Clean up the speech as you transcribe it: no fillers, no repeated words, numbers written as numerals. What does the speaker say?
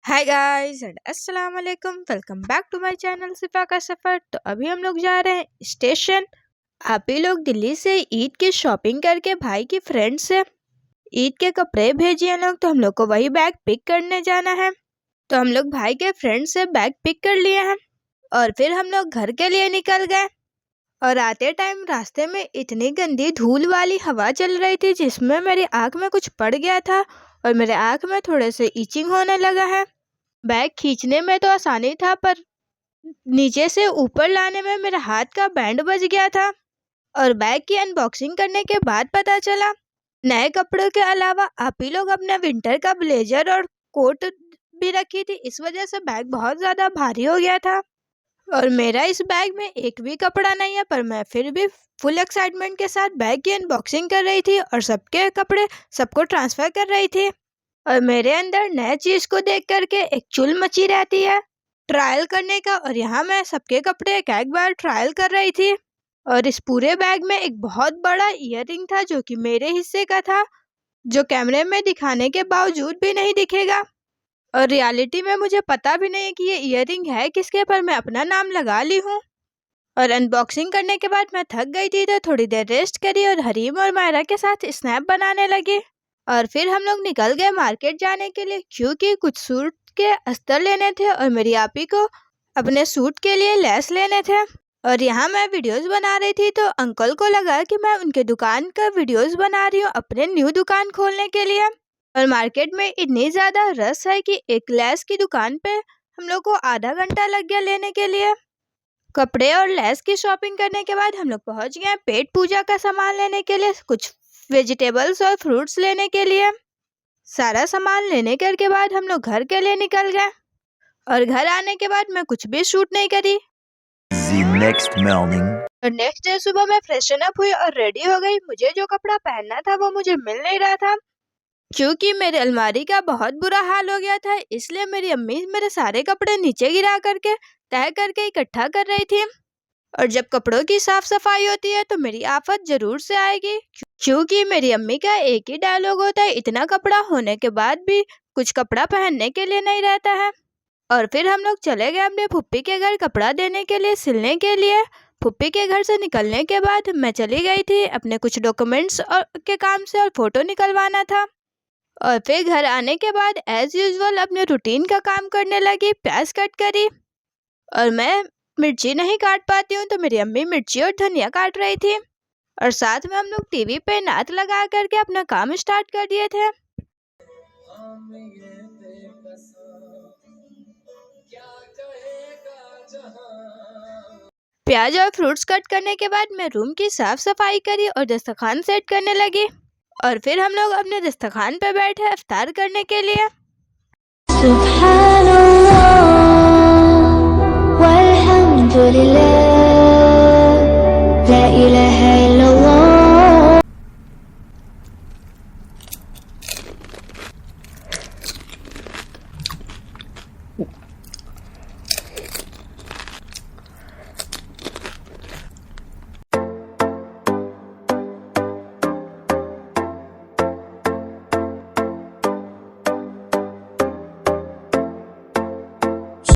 Hi guys and अस्सलाम वालेकुम। Welcome back to my channel Sifa का सफ़र। तो अभी हम लोग जा रहे हैं स्टेशन। आप ही लोग दिल्ली से ईद की शॉपिंग करके भाई की फ्रेंड से ईद के कपड़े भेजिए हैं लोग, तो हम लोग को वही बैग पिक करने जाना है। तो हम लोग भाई के फ्रेंड से बैग पिक कर लिए हैं और फिर हम लोग घर के लिए निकल गए। और आते टाइम रास्ते में इतनी गंदी धूल वाली हवा चल रही थी जिसमें मेरी आँख में कुछ पड़ गया था और मेरे आँख में थोड़े से इचिंग होने लगा है। बैग खींचने में तो आसानी था पर नीचे से ऊपर लाने में मेरा हाथ का बैंड बज गया था। और बैग की अनबॉक्सिंग करने के बाद पता चला नए कपड़ों के अलावा आप ही लोग अपना विंटर का ब्लेजर और कोट भी रखी थी। इस वजह से बैग बहुत ज़्यादा भारी हो गया था और मेरा इस बैग में एक भी कपड़ा नहीं है, पर मैं फिर भी फुल एक्साइटमेंट के साथ बैग की अनबॉक्सिंग कर रही थी और सबके कपड़े सबको ट्रांसफ़र कर रही थी। और मेरे अंदर नए चीज़ को देख करके एक चुल मची रहती है ट्रायल करने का। और यहाँ मैं सबके कपड़े एक बार ट्रायल कर रही थी। और इस पूरे बैग में एक बहुत बड़ा ईयररिंग था जो कि मेरे हिस्से का था, जो कैमरे में दिखाने के बावजूद भी नहीं दिखेगा। और रियलिटी में मुझे पता भी नहीं है कि ये ईयररिंग है किसके, पर मैं अपना नाम लगा ली हूँ। और अनबॉक्सिंग करने के बाद मैं थक गई थी तो थोड़ी देर रेस्ट करी और हरीम और मायरा के साथ स्नैप बनाने लगी। और फिर हम लोग निकल गए मार्केट जाने के लिए क्योंकि कुछ सूट के अस्तर लेने थे और मेरी आपी को अपने सूट के लिए लेस लेने थे। और यहाँ मैं वीडियोस बना रही थी तो अंकल को लगा कि मैं उनके दुकान का वीडियोस बना रही हूँ अपने न्यू दुकान खोलने के लिए। और मार्केट में इतनी ज़्यादा रश है कि एक लेस की दुकान पे हम लोग को आधा घंटा लग गया लेने के लिए। कपड़े और लेस की शॉपिंग करने के बाद हम लोग पहुँच गए पेट पूजा का सामान लेने के लिए, कुछ वेजिटेबल्स और फ्रूट्स लेने के लिए। सारा सामान लेने के बाद हम लोग घर के लिए निकल गए और घर आने के बाद मैं कुछ भी शूट नहीं करी। और नेक्स्ट डे सुबह मैं फ्रेशन अप हुई और रेडी हो गई। मुझे जो कपड़ा पहनना था वो मुझे मिल नहीं रहा था क्योंकि मेरे अलमारी का बहुत बुरा हाल हो गया था, इसलिए मेरी अम्मी मेरे सारे कपड़े नीचे गिरा करके तह करके इकट्ठा कर रही थी। और जब कपड़ों की साफ सफाई होती है तो मेरी आफत जरूर से आएगी क्योंकि मेरी अम्मी का एक ही डायलॉग होता है, इतना कपड़ा होने के बाद भी कुछ कपड़ा पहनने के लिए नहीं रहता है। और फिर हम लोग चले गए अपने फुप्पी के घर कपड़ा देने के लिए सिलने के लिए। फुप्पी के घर से निकलने के बाद मैं चली गई थी अपने कुछ डॉक्यूमेंट्स और के काम से और फोटो निकलवाना था। और फिर घर आने के बाद एज यूजुअल अपने रूटीन का काम करने लगी, प्याज कट करी। और मैं मिर्ची नहीं काट पाती हूँ तो मेरी अम्मी मिर्ची और धनिया काट रही थी। और साथ में हम लोग टीवी पे नात लगा करके अपना काम स्टार्ट कर दिए थे। प्याज और फ्रूट्स कट करने के बाद मैं रूम की साफ सफाई करी और दस्तरखान सेट करने लगी। और फिर हम लोग अपने दस्तरखान पे बैठे इफ्तार करने के लिए।